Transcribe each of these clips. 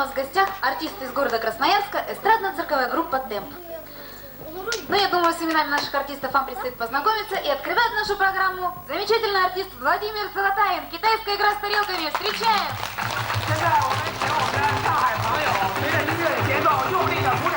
нас в гостях артист из города Красноярска, эстрадно-цирковая группа «Темп». Ну, я думаю, с именами наших артистов вам предстоит познакомиться. И открывает нашу программу замечательный артист Владимир Золотаин. Китайская игра с тарелками. Встречаем! 现在我们请我们的上海朋友随着音乐的节奏用力的鼓掌。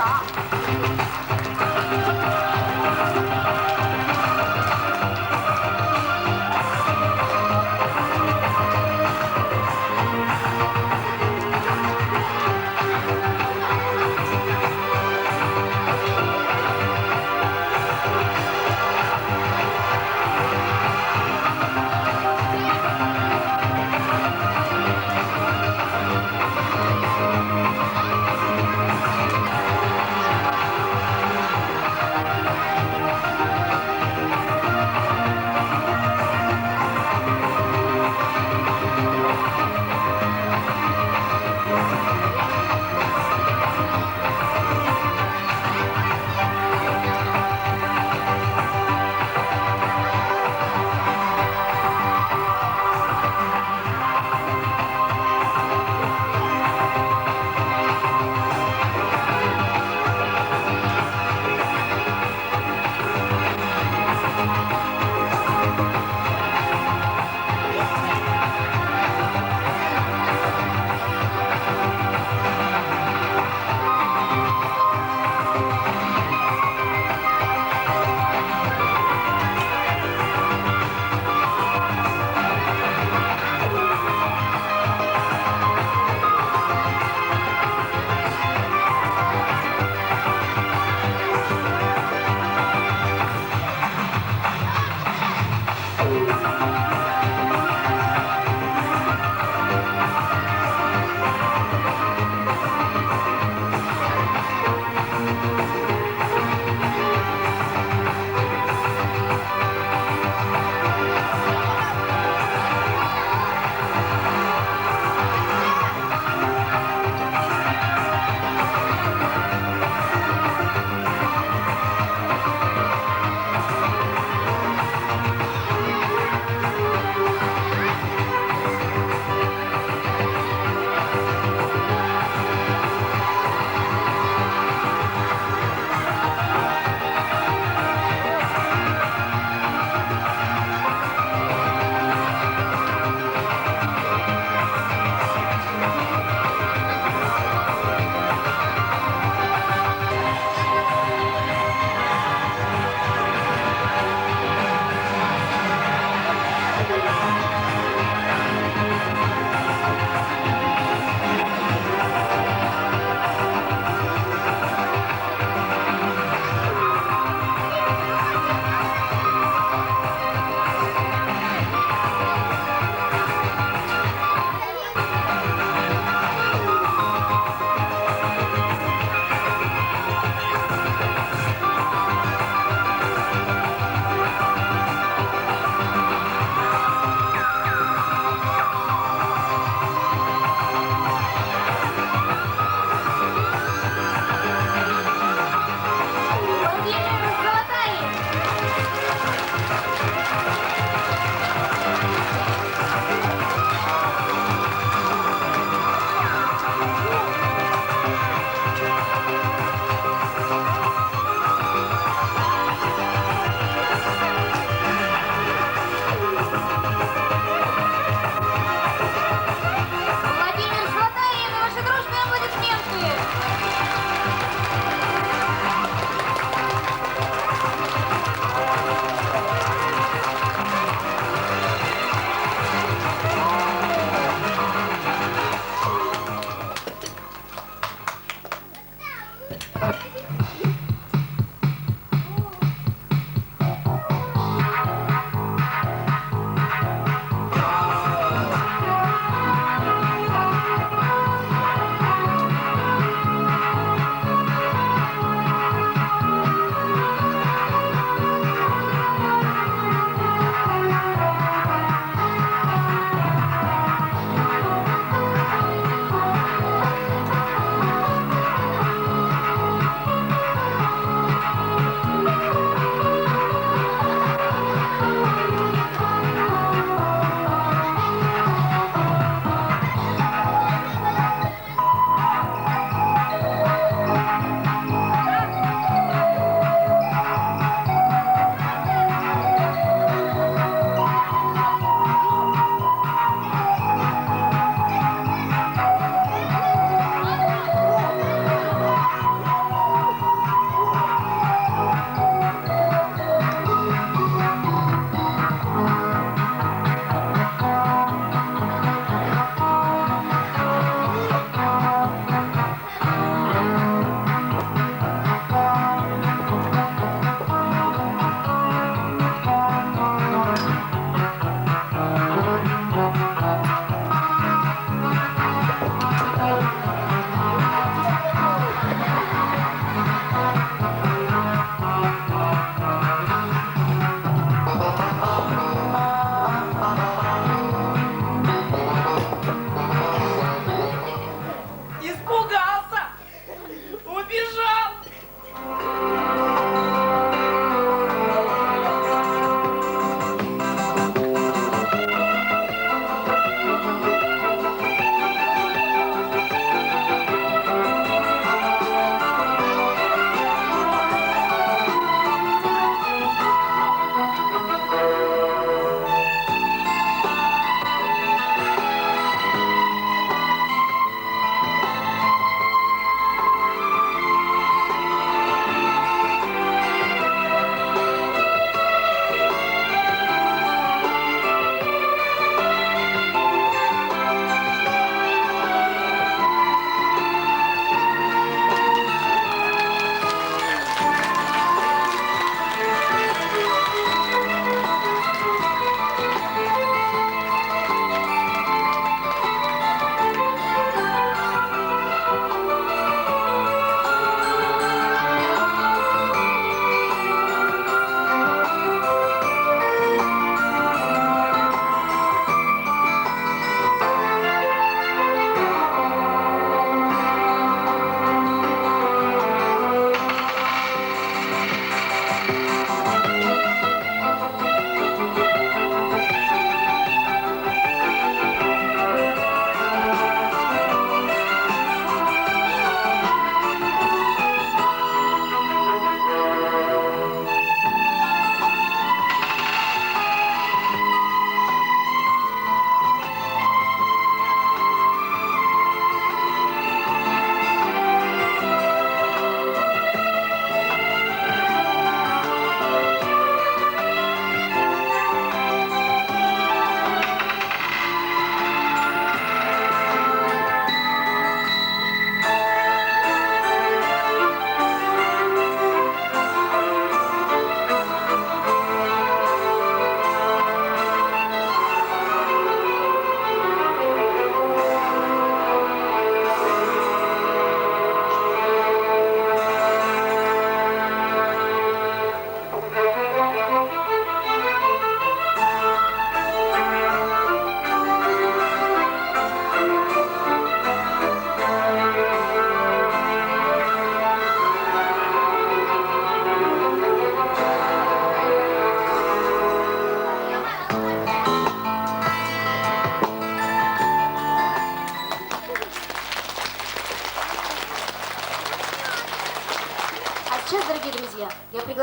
Ну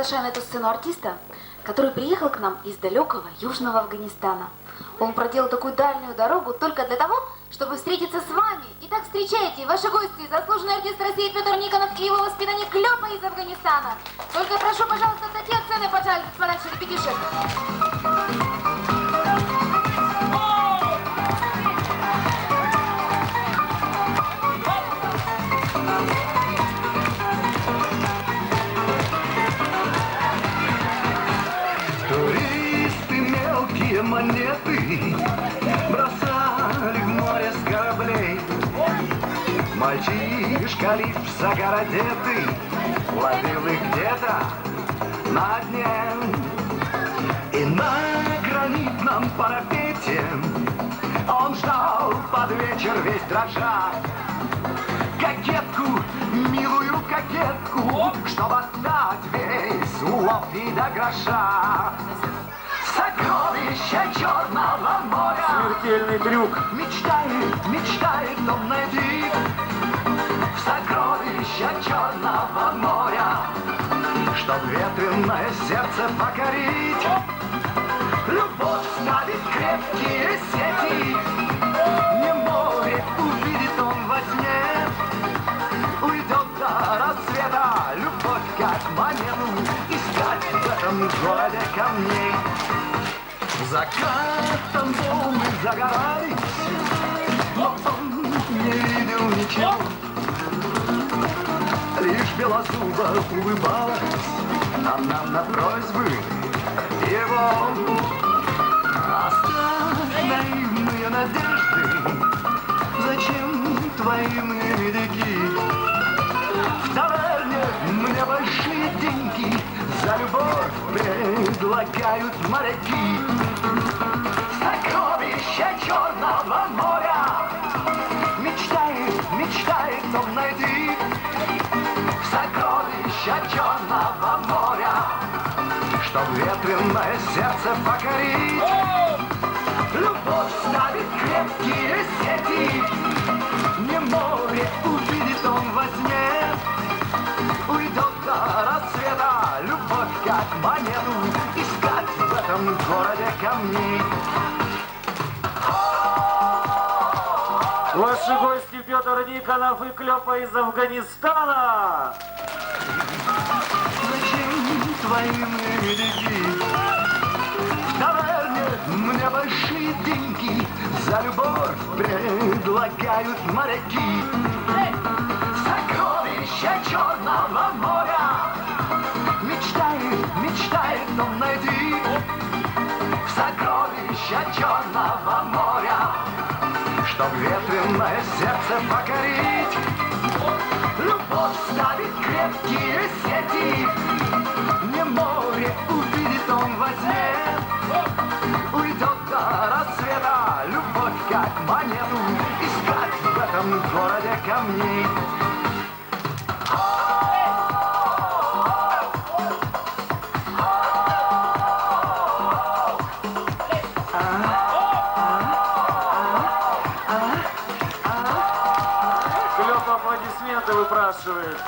приглашаю на эту сцену артиста, который приехал к нам из далекого Южного Афганистана. Он проделал такую дальнюю дорогу только для того, чтобы встретиться с вами. Итак, встречайте, ваши гости, заслуженный артист России Петр Никонов и его воспитанник Клёпа из Афганистана. Только прошу, пожалуйста, отойти от сцены, пожалуйста, подальше, репетишек. Монеты бросали в море с кораблей. Мальчишка лишь загородетый ловил их где-то на дне. И на гранитном парапете он ждал под вечер весь дрожа кокетку, милую кокетку, чтобы отдать весь улов и до гроша. Сокровища Черного моря. Смертельный трюк. Мечтает он найти сокровища Черного моря, чтоб ветреное сердце покорить. Любовь ставит крепкие сети, не море увидит он во сне. Уйдет до рассвета любовь как монету искать в этом городе камней. Закатом волны загорались, но он не видел ничего. Лишь белозуба улыбалась она на просьбы его. Оставь наивные надежды, зачем твои медики? В таверне мне большие деньги за любовь предлагают моряки. Сокровища Черного моря мечтает он найти. Сокровища Черного моря, чтоб ветреное сердце покорить. Любовь ставит крепкие сети, не море увидит он во сне. Уйдет до рассвета любовь как монету искать в этом городе камней. Ваши гости Петр Никонов и Клёпа из Афганистана. Зачем твои медики? В таверне мне большие деньги за любовь предлагают моряки. Сокровища Черного моря мечтает он найти. Сокровища Черного моря, чтоб ветреное сердце покорить. Любовь ставит крепкие сети, не море увидит он во сне. Уйдет до рассвета любовь как монету искать в этом городе камней. Клёпа аплодисменты выпрашивает.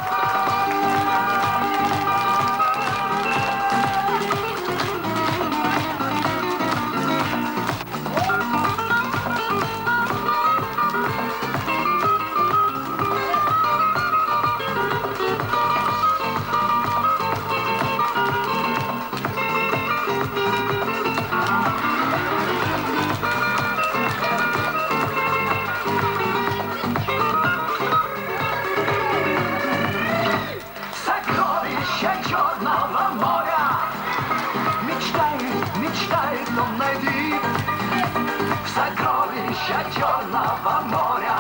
Мечтает он найти сокровища Черного моря,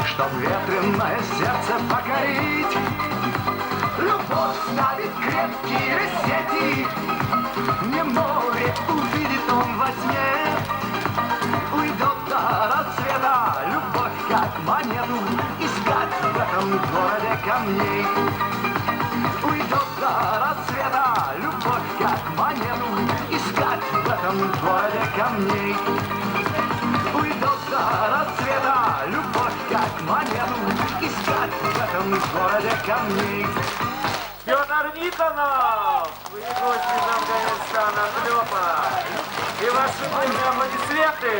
чтоб ветреное сердце покорить. Любовь ставит крепкие сети, не море увидит он во сне. Уйдет до рассвета любовь как монету искать в этом городе камней. Уйдет до рассвета любовь как монету искать в этом городе камней. Уйдет до рассвета любовь как монету искать в этом городе камней. Петр Никонов! Вы гости из Афганистана, Клёпа! И ваши бурные аплодисменты!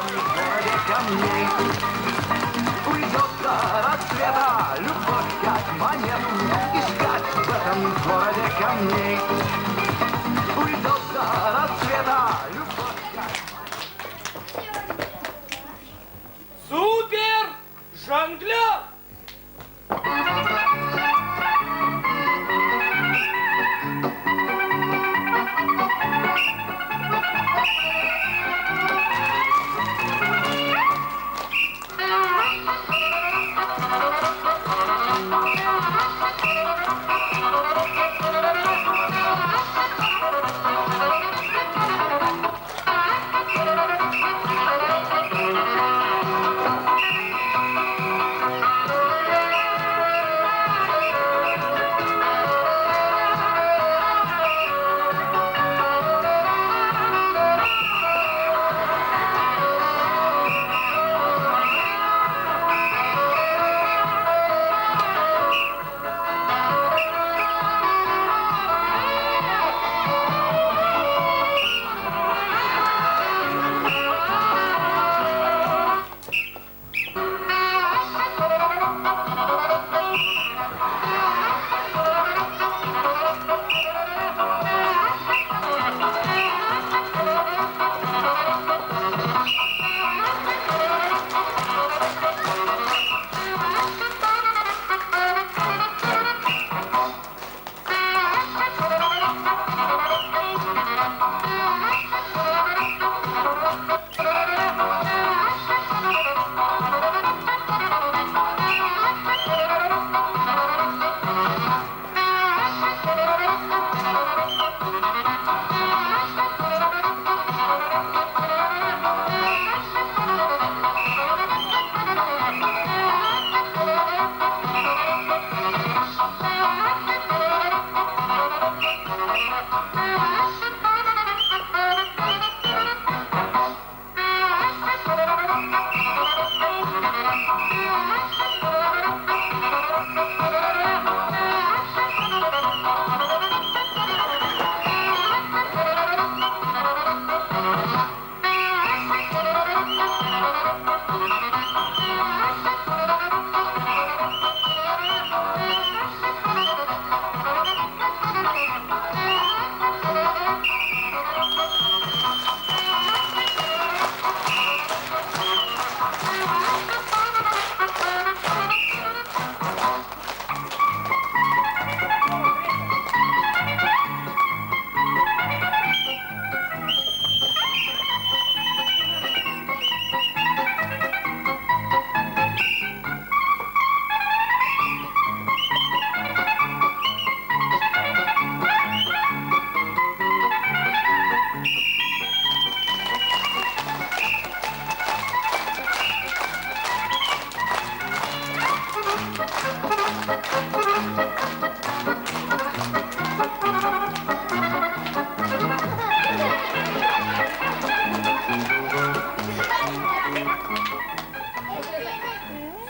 В городе камней уйдет до рассвета любовь как монету искать в этом городе камней. Уйдет до рассвета любовь как... Супер! Жонглер!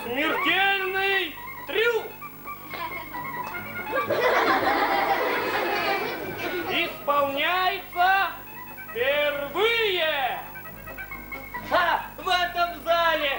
Смертельный трюк! Исполняется впервые! В этом зале!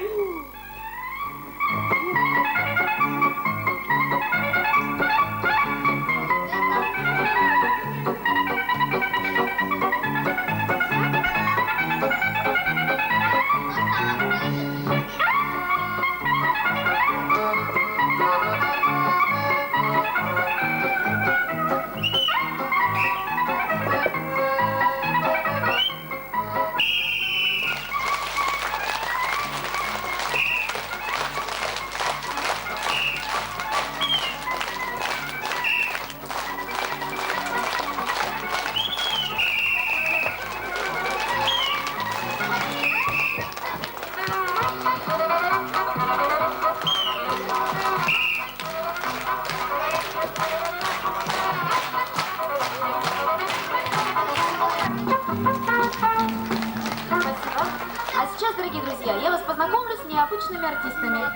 сейчас, дорогие друзья, я вас познакомлю с необычными артистами.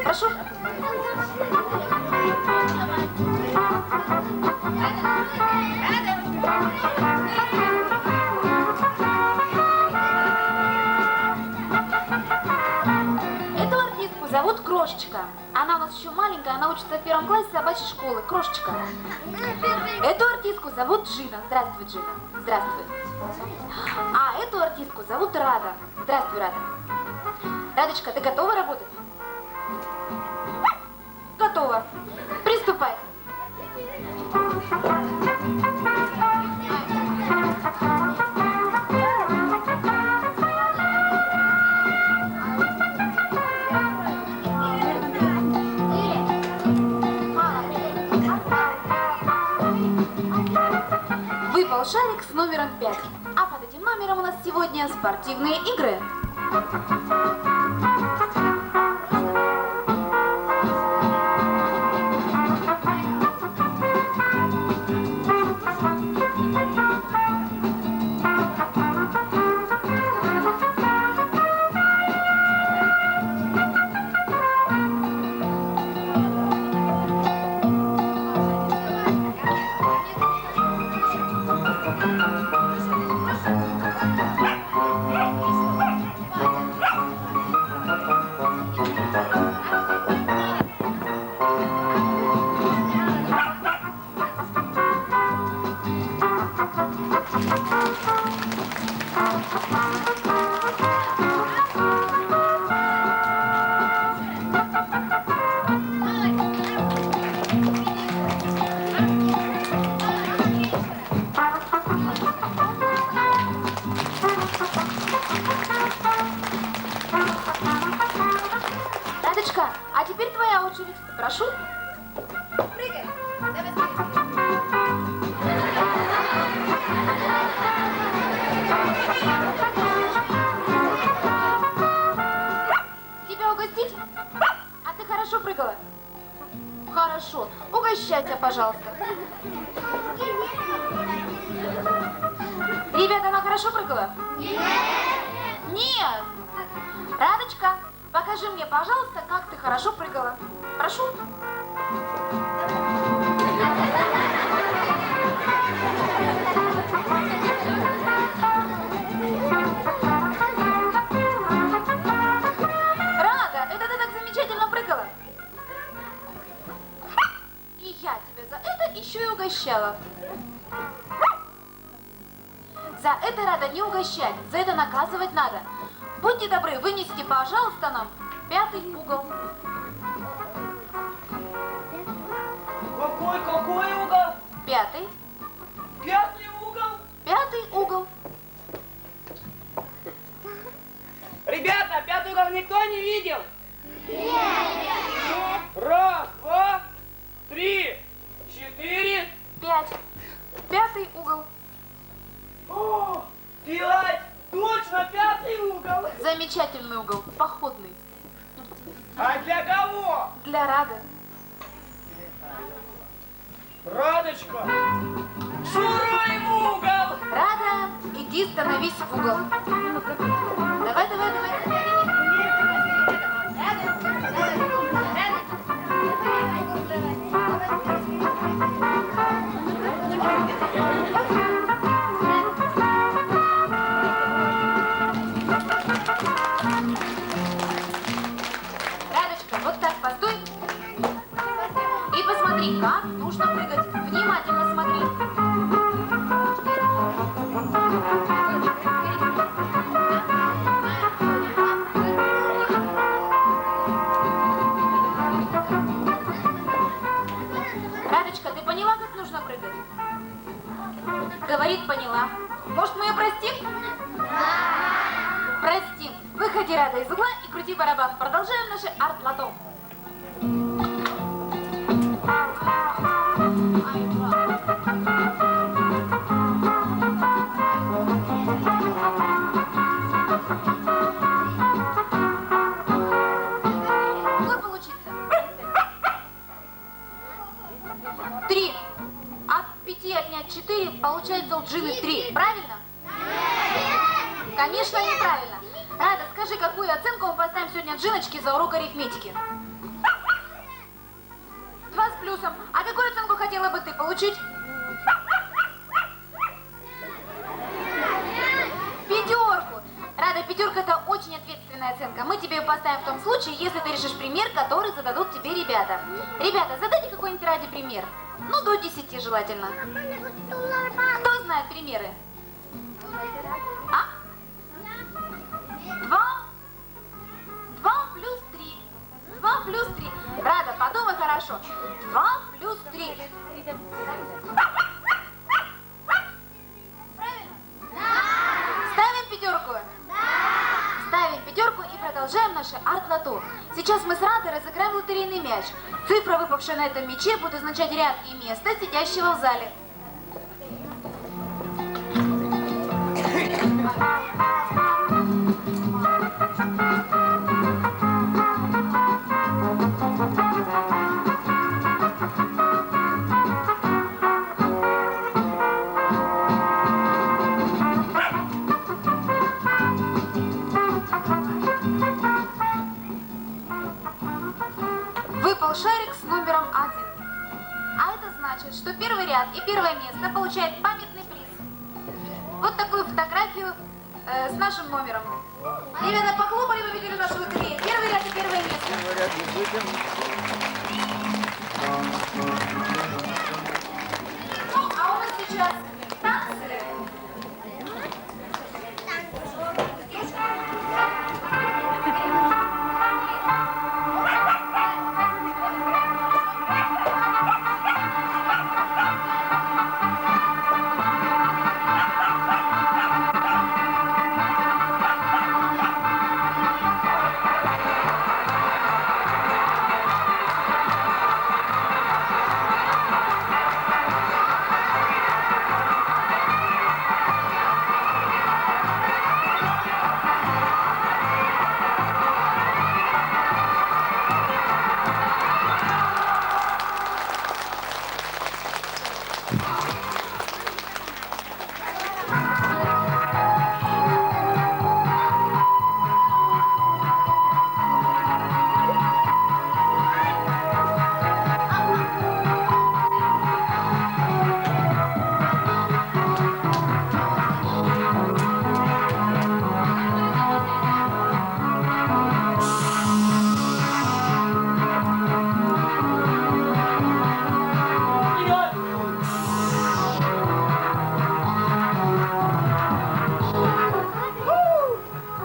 Прошу. Эту артистку зовут Крошечка. Она у нас еще маленькая, она учится в 1 классе собачьей школы. Крошечка. Эту артистку зовут Джина. Здравствуй, Джина. Здравствуй. А эту артистку зовут Рада. Здравствуй, Рада. Радочка, ты готова работать? Готова. Приступай. Выпал шарик с номером 5. А под этим номером у нас сегодня спортивные игры. Радочка, а теперь твоя очередь. Прошу. Прыгай. Давай Тебя угостить? А ты хорошо прыгала? Хорошо. Угощайте, пожалуйста. Ребята, она хорошо прыгала? Нет. Нет. Радочка, покажи мне, пожалуйста, как ты хорошо прыгала. Прошу. Рада, это ты так замечательно прыгала. И я тебя за это еще и угощала. За это, Рада, не угощать, за это наказывать надо. Будьте добры, вынесите, пожалуйста, нам 5-й угол. Какой угол? 5-й. 5-й угол? 5-й угол. Ребята, 5-й угол никто не видел? Нет. Раз, два, 3, 4. 5. 5-й угол. О, 5. Точно, 5-й угол. Замечательный угол, походный. А для кого? Для Рады. Радочка, шуруй в угол. Рада, иди становись в угол. Давай, давай, давай. Радочка, вот так постой. И посмотри, как нужно прыгать. Внимательно смотри. Радочка, ты поняла, как нужно прыгать? Говорит, поняла. Может, мы ее простим? Да. Простим. Выходи, Рада, из угла и крути барабан. Продолжаем наши арт-лото. Какой получится? 3. От 5 отнять 4, получается у Джины 3. Правильно? Конечно, неправильно. Рада, скажи, какую оценку мы поставим сегодня Джиночке за урок арифметики? 2 с плюсом. А какую оценку хотела бы ты получить? 5. Рада, 5 это очень ответственная оценка. Мы тебе ее поставим в том случае, если ты решишь пример, который зададут тебе ребята. Ребята, задайте какой-нибудь Раде пример. Ну, до 10 желательно. Кто знает примеры? А? 2 плюс 3. 2 плюс 3. Рада, подумай хорошо. 2 плюс 3. Правильно? Да. Ставим 5? Да. Ставим 5 и продолжаем наше арт-лото. Сейчас мы с Радой разыграем лотерейный мяч. Цифра, выпавшая на этом мяче, будет означать ряд и место сидящего в зале. Выпал шарик с номером 1. А это значит, что первый ряд и первое место получает памятный приз. Вот такую фотографию с нашим номером. Ребята, похлопали, вы видели нашу лотерею. Первый ряд и первое место. Первый ряд не будем. Ну, а у нас сейчас танцы.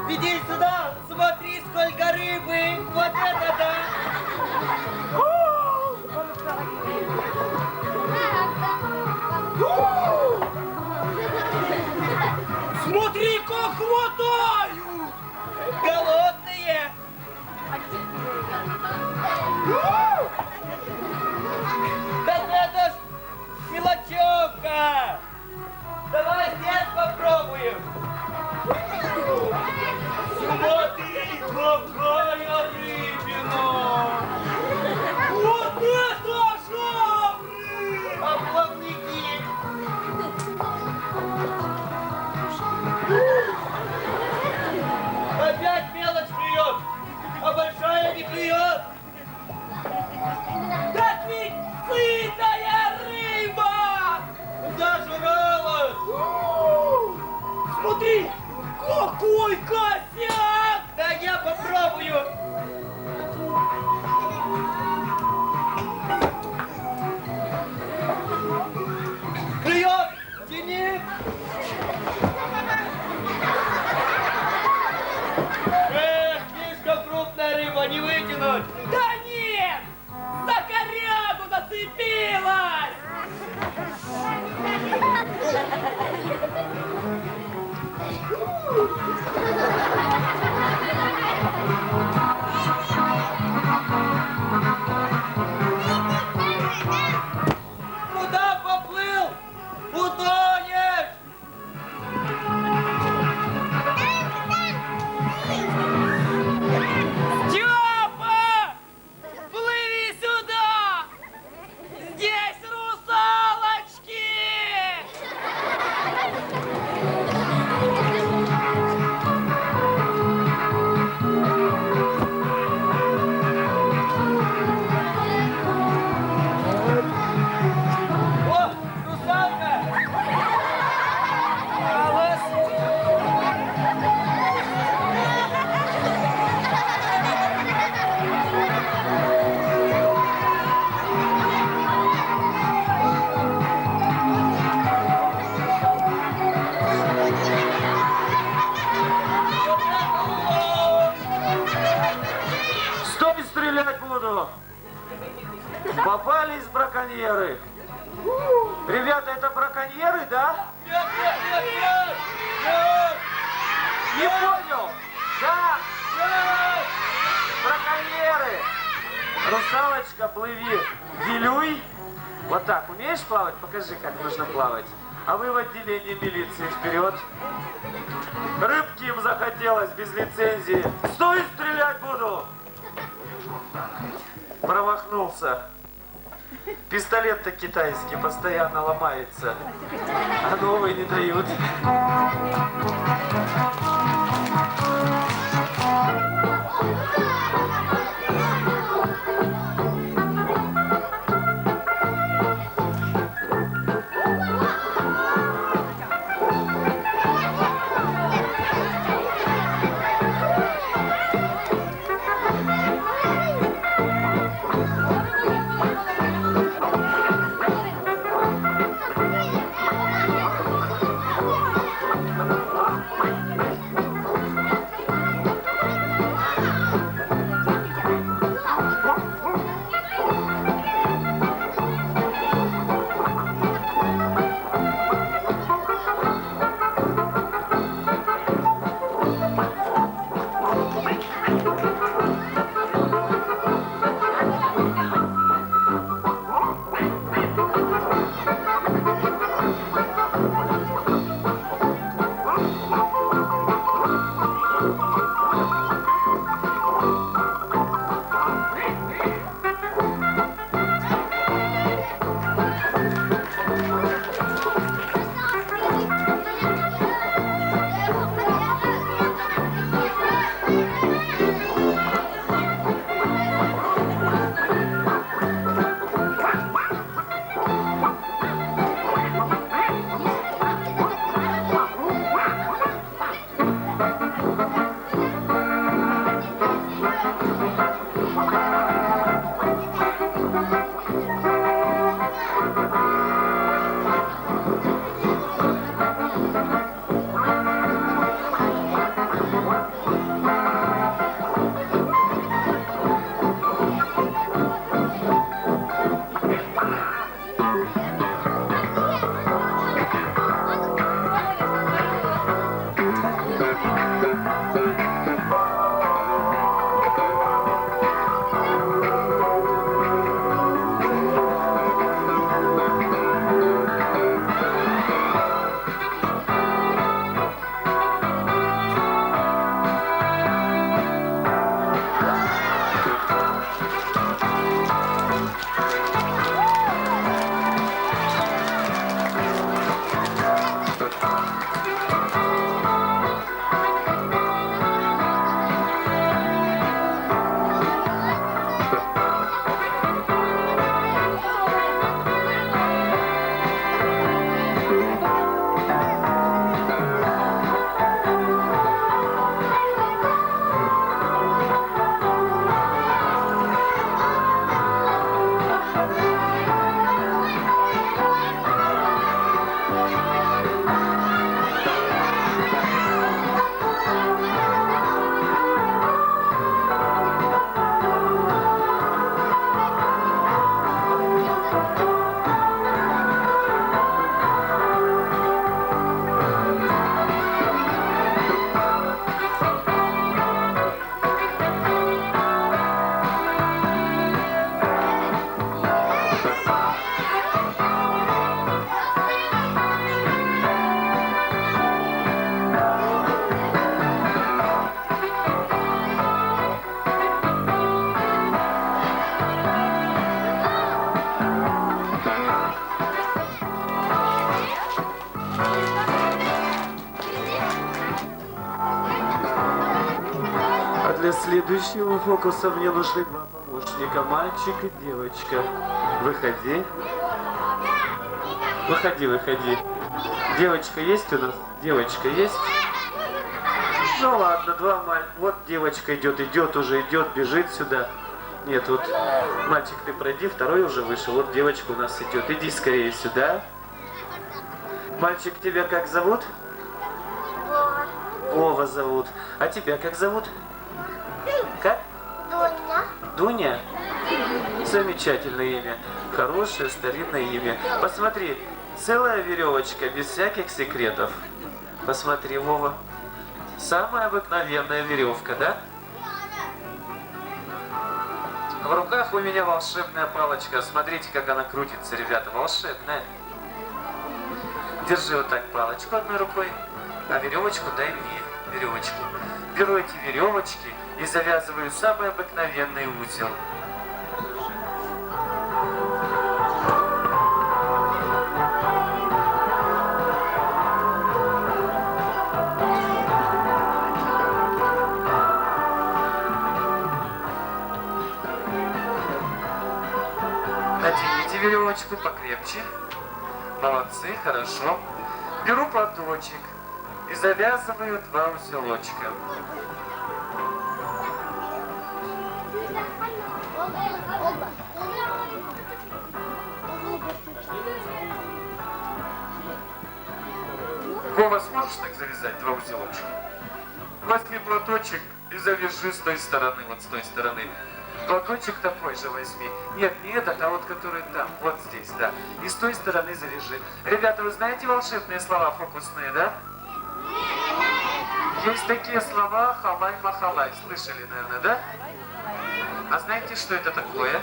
Иди сюда, смотри, сколько рыбы! Вот это да! Смотри, как хватают! Голодные! Да это ж мелочевка! Давай здесь попробуем! Смотри, какая рыбина! Вот это жабры! А плавники! Опять мелочь клюет, а большая не клюет! Так ведь сытая рыба! Зажралась! Смотри! Какой косяк! Да я попробую! Клюет! Тяни! Слишком крупная рыба, не вытянуть! Да нет! За корягу зацепилась! Куда поплыл? Утонешь! Степа! Плыви сюда! Здесь русалочки! браконьеры. Ребята, это браконьеры, да? Нет, нет, нет, нет! Нет! Не понял? Да, Нет! браконьеры. Русалочка, плыви. Вилюй. Вот так. Умеешь плавать? Покажи, как нужно плавать. А вы в отделении милиции вперед. Рыбки им захотелось без лицензии. Стой, стрелять буду. Промахнулся. Пистолет-то китайский постоянно ломается, а новый не дают. Для следующего фокуса мне нужны два помощника, мальчик и девочка. Выходи. Выходи, выходи. Девочка есть у нас? Девочка есть? Ну ладно, два мальчика. Вот девочка идет, уже идет, бежит сюда. Нет, вот мальчик, ты пройди, второй уже вышел. Вот девочка у нас идет. Иди скорее сюда. Мальчик, тебя как зовут? Вова зовут. А тебя как зовут? Как? Дуня. Дуня? Замечательное имя. Хорошее старинное имя. Посмотри, целая веревочка, без всяких секретов. Посмотри, Вова. Самая обыкновенная веревка, да? В руках у меня волшебная палочка. Смотрите, как она крутится, ребята. Волшебная. Держи вот так палочку одной рукой, а веревочку дай мне. Веревочку. Беру эти веревочки и завязываю самый обыкновенный узел. Натяните веревочку покрепче. Молодцы, хорошо. Беру платочек и завязываю 2 узелочка. Вова, сможешь так завязать 2 узелочка? Возьми платочек и завяжи с той стороны, вот с той стороны. Платочек такой же возьми. Нет, не этот, а вот который там, вот здесь, да. И с той стороны завяжи. Ребята, вы знаете волшебные слова фокусные, да? Есть такие слова халай-махалай. Слышали, наверное, да? А знаете, что это такое?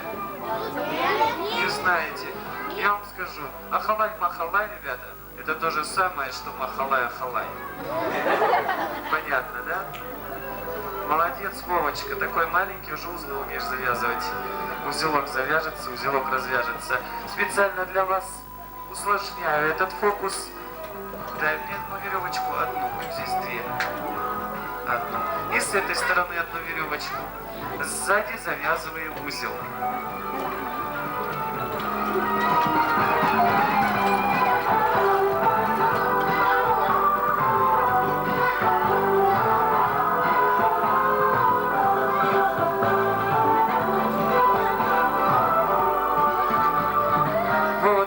Не знаете. Я вам скажу. Ахалай-махалай, ребята, это то же самое, что махалай-ахалай. Понятно, да? Молодец, Вовочка, такой маленький уже узлы умеешь завязывать. Узелок завяжется, узелок развяжется. Специально для вас усложняю этот фокус. Дай мне одну веревочку, одну, здесь 2. Одну. И с этой стороны одну веревочку. Сзади завязываем узел.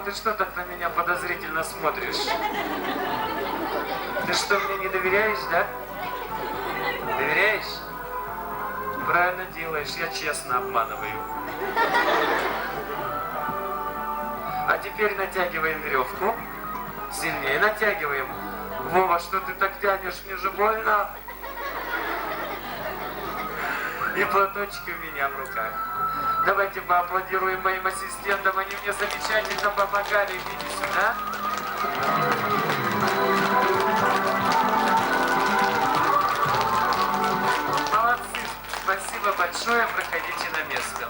Ты что так на меня подозрительно смотришь? Ты что, мне не доверяешь, да? Доверяешь? Правильно делаешь, я честно обманываю. А теперь натягиваем веревку. Сильнее натягиваем. Вова, что ты так тянешь? Мне же больно. И платочек у меня в руках. Давайте поаплодируем моим ассистентам, они мне замечательно помогали. Идите сюда. Молодцы, спасибо большое, проходите на место.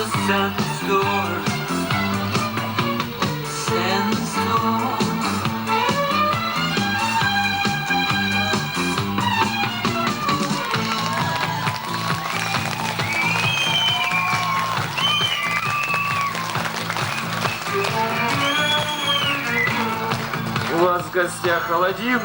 the sandstorm. Sandstorm. У вас в гостях Аладдин.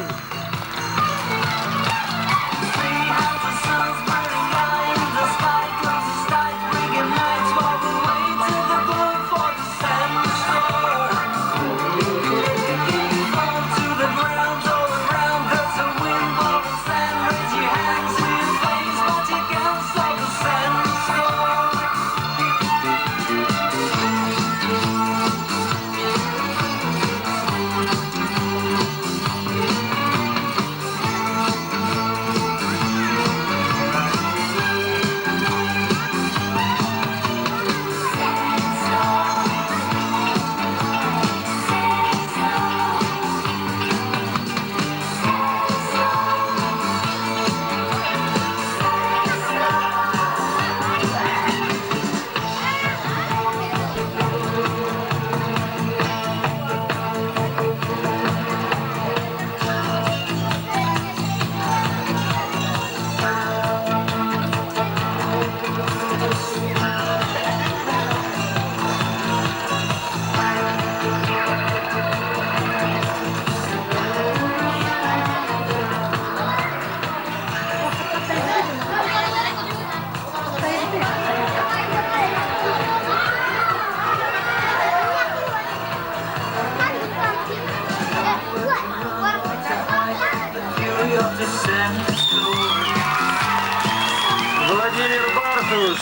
Владимир Бартуш.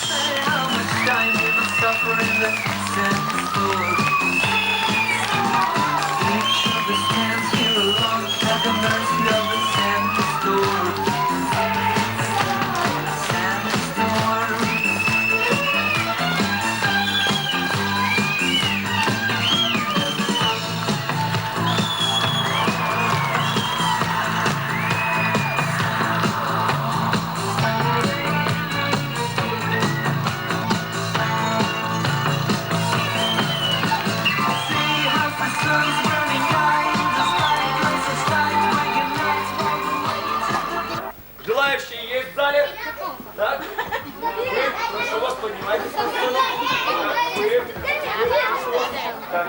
Желающие есть в зале? Так? Вы, прошу вас, поднимайтесь на сцену. Вы. Так.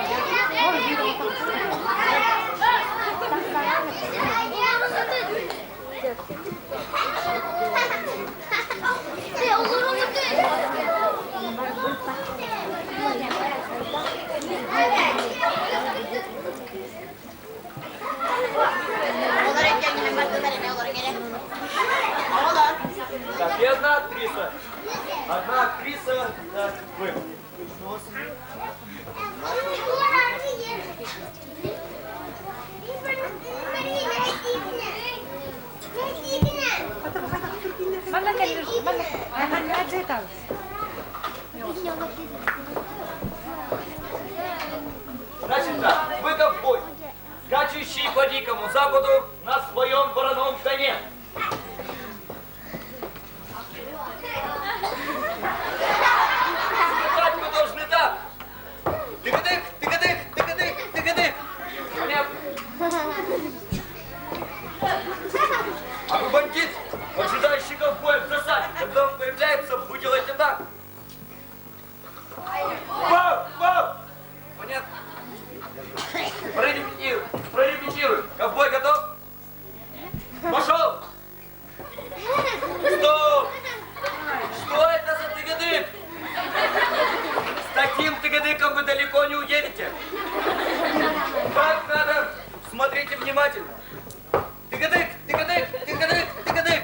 Так, и одна актриса. Одна актриса, так, вы. Значит так, вы ковбой, скачущий по дикому западу на своем вороном коне. Скакать вы должны так. Тык-дык, тык-дык, тык-дык, тык-дык. Понятно? А вы бандит, ожидающий ковбоя в засаде. Когда он появляется, вы делаете так. Вау, вау. Понятно? Прорепетируй, прорепетируй. Ковбой готов? Пошел! Стоп! Что это за тыгадык? С таким тыгадыком вы далеко не уедете. Так надо. Смотрите внимательно. Тыгадык, тыгадык, тыгадык, тыгадык.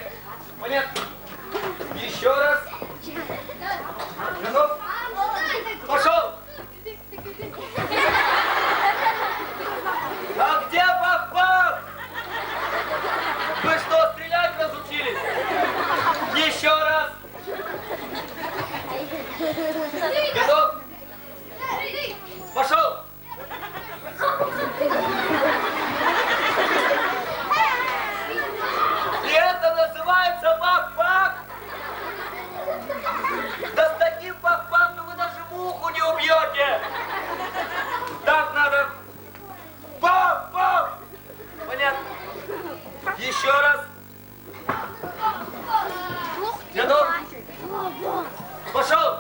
Пошел!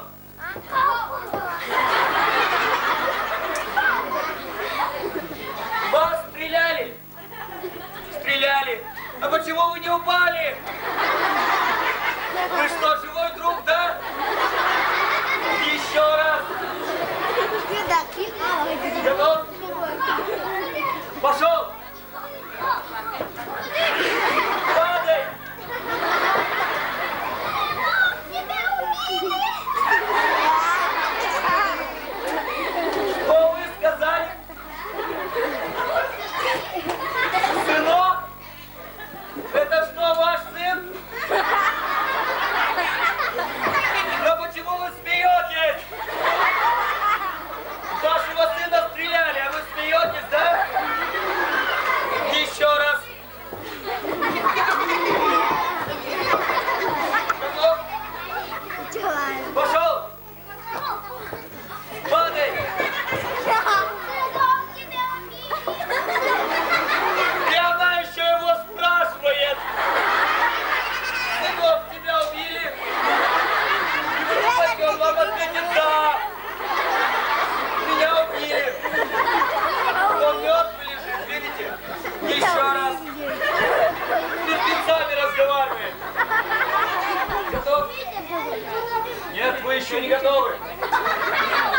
Вас стреляли! Стреляли! А почему вы не упали? Вы что, живой друг, да? Еще раз! Готов? Пошел! Падай! Что вы сказали? Сынок? Это что, ваш сын? Но почему вы смеетесь? Вашего сына стреляли, а вы смеетесь, да? Еще раз. Готов? Пошел! Падай! И она еще его спрашивает. Сынок, тебя убили? И он вам ответит да. Меня убили. Он мертвый лежит, видите? Еще раз. С мертвецами разговаривает. Готов? Нет, вы еще не готовы.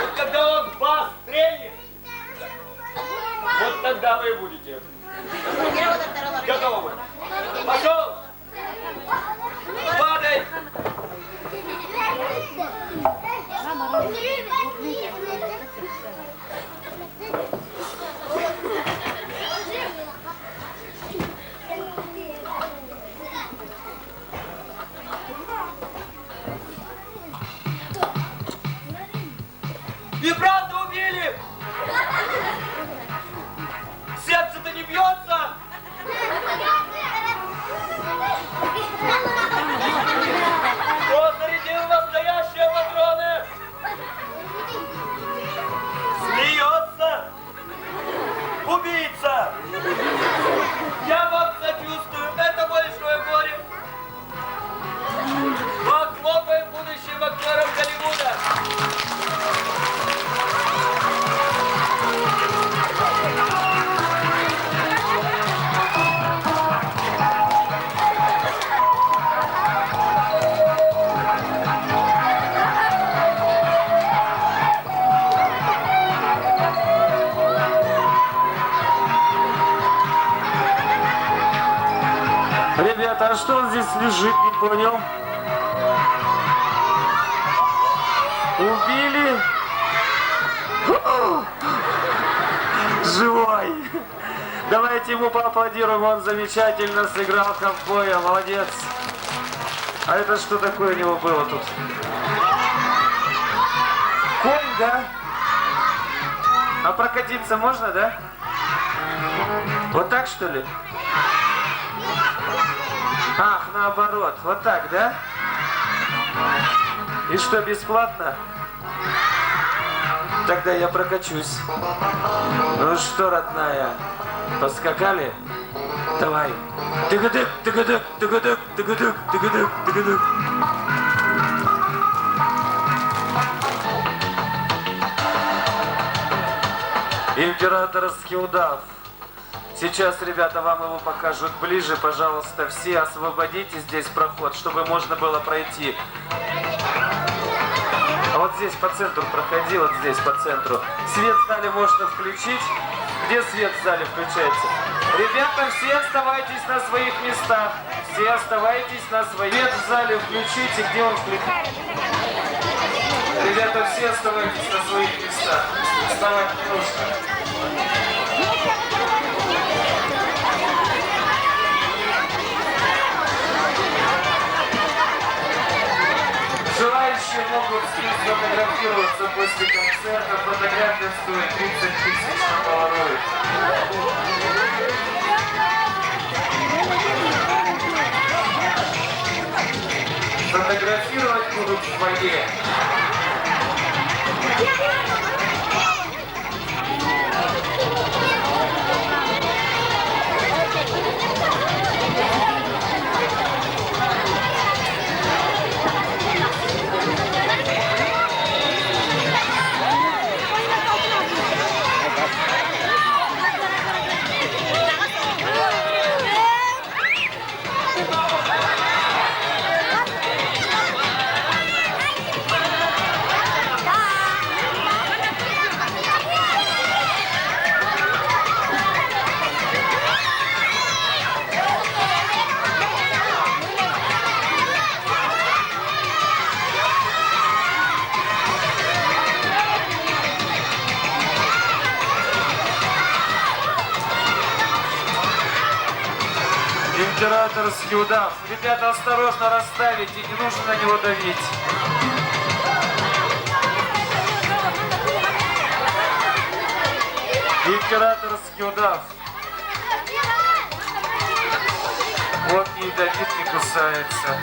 Вот когда он в вас стрельнет, вот тогда вы будете. Готовы. Пошел! Падай! И правда убили! Сердце-то не бьется! Кто зарядил настоящие патроны? Смеется! Убийца! Я вам сочувствую, это большое горе! Похлопаем будущим актерам Голливуда! Ребята, а что он здесь лежит, не понял? Убили? Живой! Давайте ему поаплодируем, он замечательно сыграл ковбоя, молодец! А это что такое у него было тут? Конь, да? А прокатиться можно, да? Вот так, что ли? Ах, наоборот, вот так, да? И что, бесплатно? Тогда я прокачусь. Ну что, родная, поскакали? Давай. Тыгадык, тыгадык, тыгадык, тыгадык, тыгадык, тыгадык. Императорский удав. Сейчас, ребята, вам его покажут ближе. Пожалуйста, все освободите здесь проход, чтобы можно было пройти. А вот здесь по центру проходи, вот здесь по центру. Свет в зале можно включить. Где свет в зале включается? Ребята, все оставайтесь на своих местах. Все оставайтесь на своих. Свет в зале включите. Где он включается? Ребята, все оставайтесь на своих местах. Вставать не нужно. Желающие могут с ним сфотографироваться после концерта. Фотография стоит 30 000 на полароид. Фотографировать будут в фойе. Императорский удав. Ребята, осторожно расставите, не нужно на него давить. Императорский удав. Вот не ядовит, не кусается.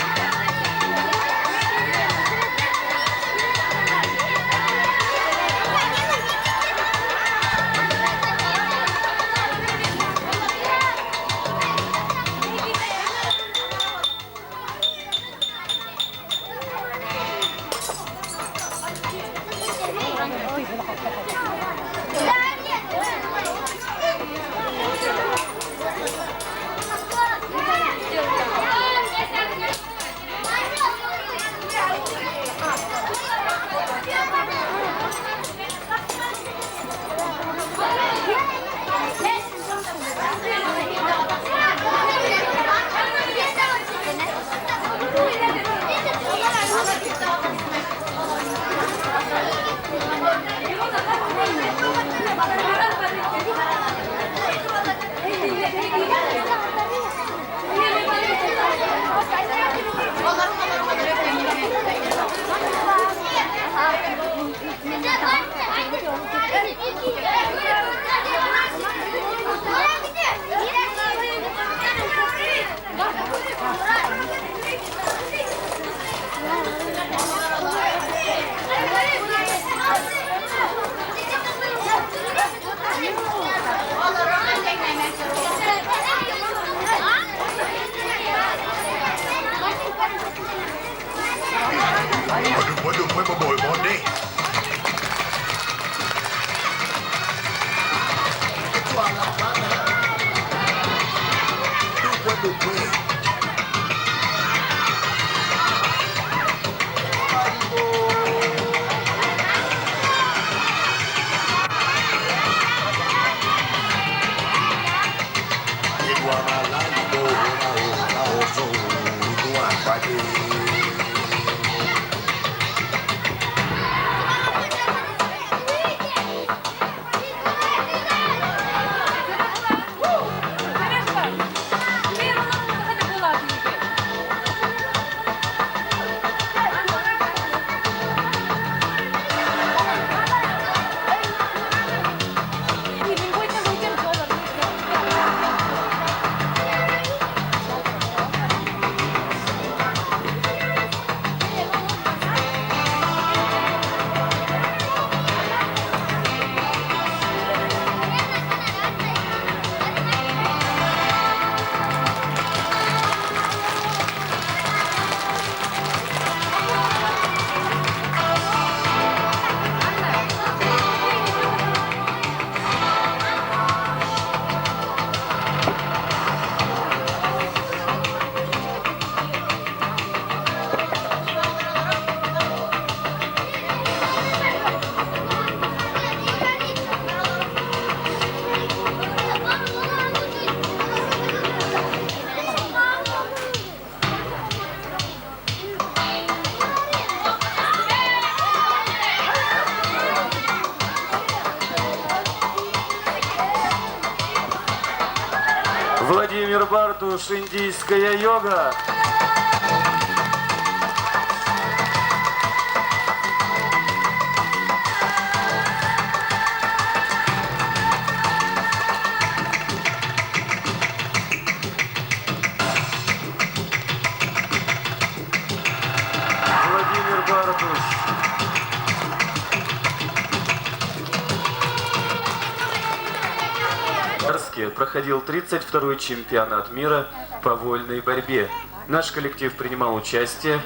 Владимир Бартуш, индийская йога. Владимир Бартуш. Проходил 32-й чемпионат мира по вольной борьбе. Наш коллектив принимал участие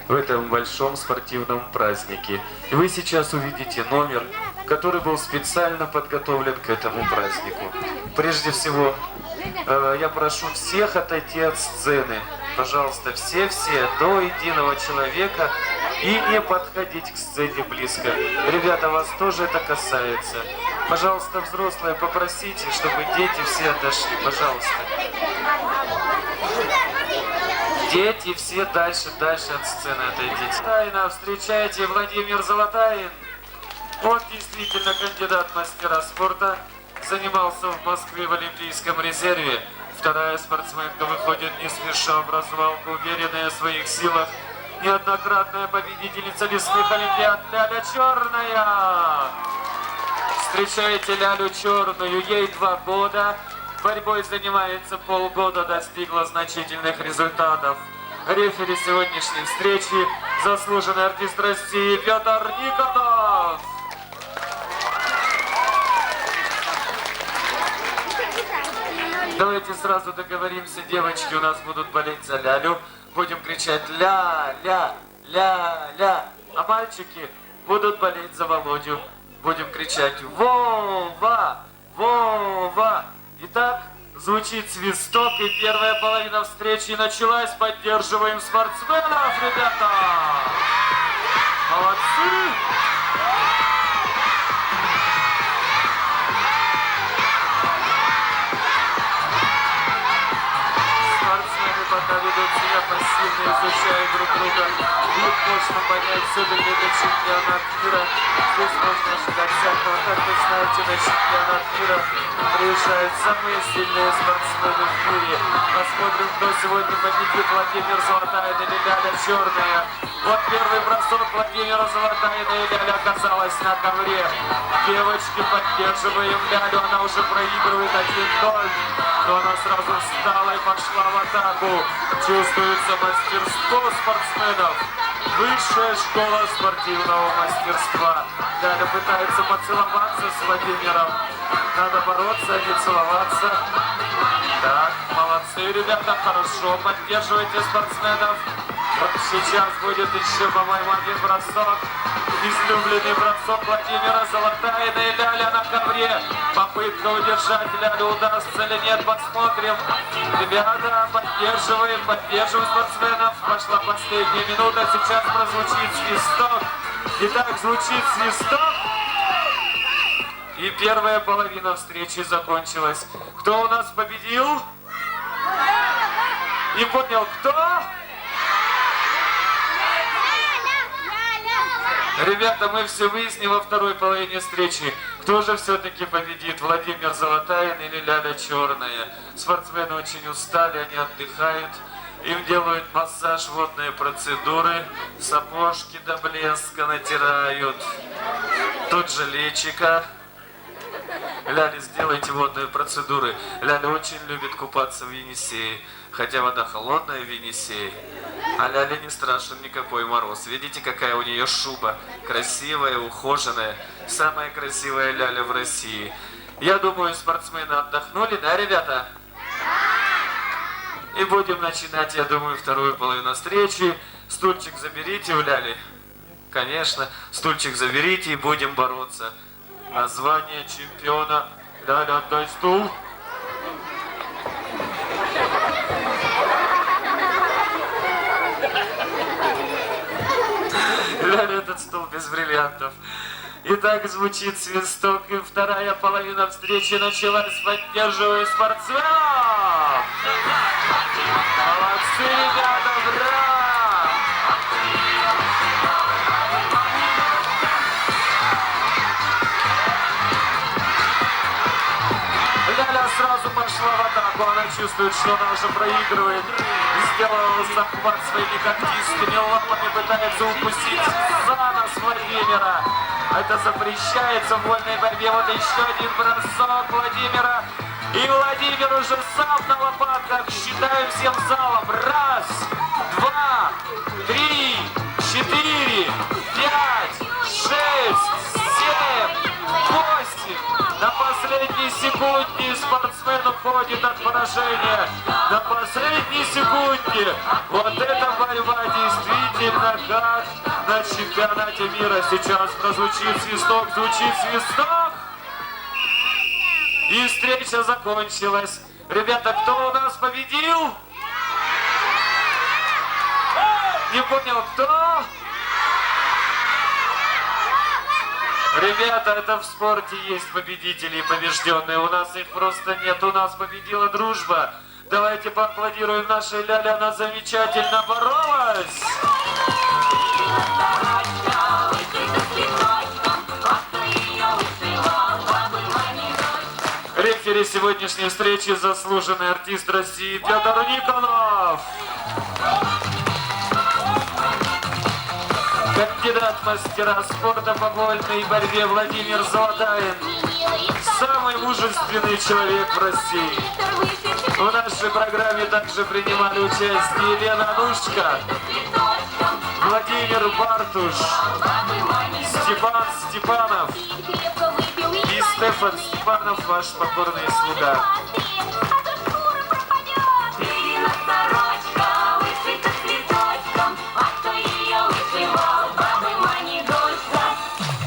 в этом большом спортивном празднике. И вы сейчас увидите номер, который был специально подготовлен к этому празднику. Прежде всего, я прошу всех отойти от сцены. Пожалуйста, все до единого человека, и не подходить к сцене близко. Ребята, вас тоже это касается. Пожалуйста, взрослые, попросите, чтобы дети все отошли. Пожалуйста. Дети все дальше от сцены отойдите. Тайна, встречайте, Владимир Золотаин. Он действительно кандидат в мастера спорта. Занимался в Москве в Олимпийском резерве. В Вторая спортсменка выходит не спеша в развалку, уверенная в своих силах. Неоднократная победительница лесных олимпиад Ляля Черная. Встречайте Лялю Черную, ей 2 года. Борьбой занимается полгода, достигла значительных результатов. Рефери сегодняшней встречи – заслуженный артист России Петр Никонов. Давайте сразу договоримся, девочки у нас будут болеть за Лялю. Будем кричать ля-ля, ля-ля. А мальчики будут болеть за Володю. Будем кричать Вова, Вова. Итак, звучит свисток, и первая половина встречи началась. Поддерживаем спортсменов, ребята! Молодцы! Пока ведут себя пассивно, изучая друг друга. Тут можно понять, все-таки это чемпионат мира. Здесь можно ожидать всякого. Как вы знаете, на чемпионат мира приезжают самые сильные спортсмены в мире. Посмотрим, кто сегодня победит. Владимир Золотая или Ляля Черная. Вот первый бросок Владимира Золотая и Ляля оказалась на ковре. Девочки, поддерживаем Лялю. Она уже проигрывает 1-0. Но она сразу встала и пошла в атаку. Чувствуется мастерство спортсменов. Высшая школа спортивного мастерства. Ляля пытается поцеловаться с Владимиром. Надо бороться, а не целоваться. Так, молодцы, ребята, хорошо. Поддерживайте спортсменов. Вот сейчас будет еще, по-моему, один бросок. Излюбленный бросок Владимира Золотая и Ляля на ковре. Попытка удержать Лялю, удастся или нет, посмотрим. Ребята, поддерживаем спортсменов. Пошла последняя минута, сейчас прозвучит свисток. Итак, звучит свисток. И первая половина встречи закончилась. Кто у нас победил? Не понял, кто? Ребята, мы все выясним во второй половине встречи. Кто же все-таки победит? Владимир Золотая или Ляля Черная? Спортсмены очень устали, они отдыхают. Им делают массаж, водные процедуры. Сапожки до блеска натирают. Тут же личико. Ляля, сделайте водные процедуры. Ляля очень любит купаться в Енисее. Хотя вода холодная в Енисее. А Ляле не страшен никакой мороз. Видите, какая у нее шуба. Красивая, ухоженная. Самая красивая Ляля в России. Я думаю, спортсмены отдохнули, да, ребята? И будем начинать, я думаю, вторую половину встречи. Стульчик заберите у Ляли. Конечно, стульчик заберите и будем бороться. Название чемпиона. Ляля, отдай стул. Ляля, этот стул без бриллиантов. Итак, звучит свисток, и вторая половина встречи началась. Поддерживаю спортсменов! Молодцы, ребята, браво! Ляля сразу пошла в атаку, она чувствует, что она уже проигрывает. Сделала захват своими когтистыми лапами, пытается упустить за нос Владимира. Это запрещается в вольной борьбе. Вот еще один бросок Владимира. И Владимир уже сам на лопатках. Считаем всем залом. 1, 2, 3, 4, 5, 6, 7, 8. На последней секунде спортсмен уходит от поражения. На последней секунде. Вот эта борьба действительно как на чемпионате мира. Сейчас прозвучит свисток, звучит свисток. И встреча закончилась. Ребята, кто у нас победил? Не понял, кто? Ребята, это в спорте есть победители и побежденные. У нас их просто нет. У нас победила дружба. Давайте поаплодируем нашей Ляле. Она замечательно боролась. Рефери эфире сегодняшней встречи заслуженный артист России Петр Никонов. Кандидат в мастера спорта по вольной борьбе Владимир Золотаин. Самый мужественный человек в России. В нашей программе также принимали участие Елена Анушка, Владимир Бартуш, Степан Степанов и Стефан Степанов, ваш покорный слуга.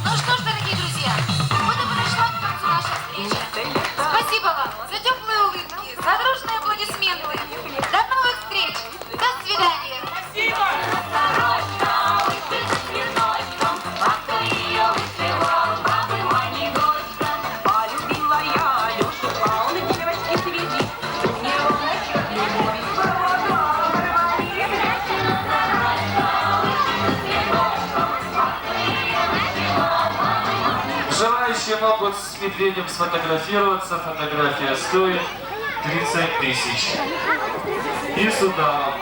Ну что ж, дорогие друзья, вот и подошла к концу наша встреча. Спасибо вам за теплые улыбки, за дружные аплодисменты. До новых встреч. До свидания. Полюбила я Алёшу, а он девочки среди. Желающие могут с медведем сфотографироваться. Фотография стоит 30 000. И сюда.